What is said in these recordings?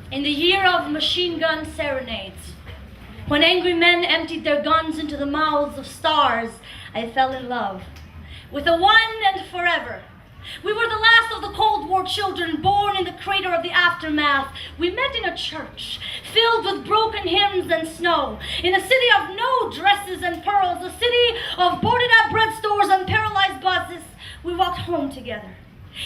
In the year of machine gun serenades, when angry men emptied their guns into the mouths of stars, I fell in love with the one and forever. We were the last of the Cold War children born in the crater of the aftermath. We met in a church filled with broken hymns and snow, in a city of no dresses and pearls, a city of boarded-up bread stores and paralyzed buses. We walked home together.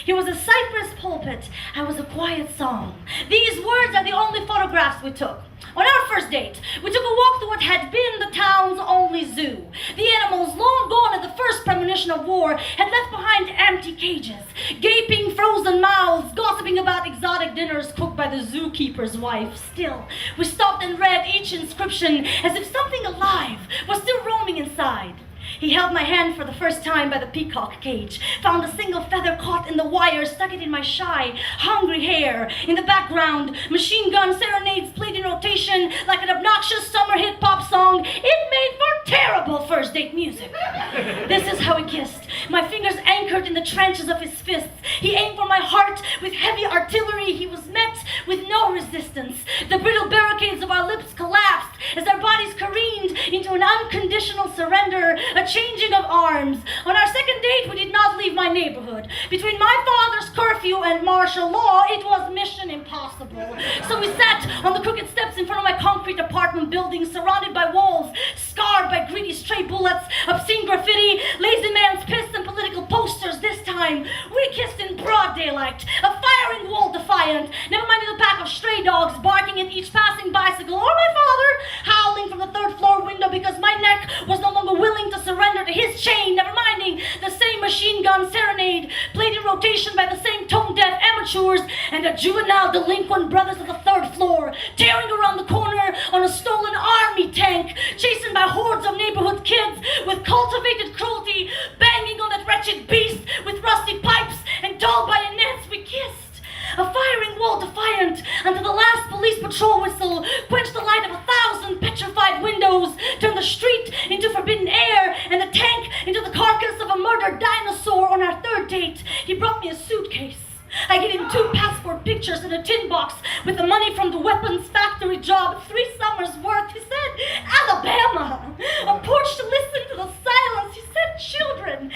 He was a cypress pulpit. I was a quiet song. These words are the only photographs we took. On our first date, we took a walk through what had been the town's only zoo. The animals, long gone at the first premonition of war, had left behind empty cages, gaping frozen mouths, gossiping about exotic dinners cooked by the zookeeper's wife. Still, we stopped and read each inscription as if something alive was still roaming inside. He held my hand for the first time by the peacock cage, found a single feather caught in the wire, stuck it in my shy, hungry hair. In the background, machine gun serenades played in rotation like an obnoxious summer hit pop song. It made for terrible first date music. This is how we kissed, my fingers anchored in the trenches of his fists. He aimed for my heart with heavy artillery. He was met with no resistance. The brittle barricades of our lips collapsed as our bodies careened into an unconditional surrender, a changing of arms. On our second date, we did not leave my neighborhood. Between my father's curfew and martial law, it was mission impossible. So we sat on the crooked steps in front of my concrete apartment building, surrounded by walls, scarred by greedy stray bullets, obscene graffiti, lazy man's piss, and political posters. This time, we kissed in broad daylight, a firing wall defiant, never minding the pack of stray dogs barking at each passing bicycle, or my father howling from the third floor window because my neck was no longer willing to surrender to his chain, never minding the same machine gun serenade played in rotation by the same tone-deaf amateurs and the juvenile delinquent brothers of the third floor, tearing around the corner on a stolen army tank, chasing by hordes of neighborhood kids with cultivated cruelty, banging on that wretched beast with rusty pipes and dull bayonets. We kissed, a firing wall defiant, until the last police patrol whistle quenched the light of 1,000 petrified windows, turned the street into forbidden air, and the tank into the carcass of a murdered dinosaur. On our third date, he brought me a suitcase. I gave him 2 passport pictures and a tin box with the money from the weapons factory job, 3 summers' worth. He said, Alabama, a porch to listen to the silence. He said, children,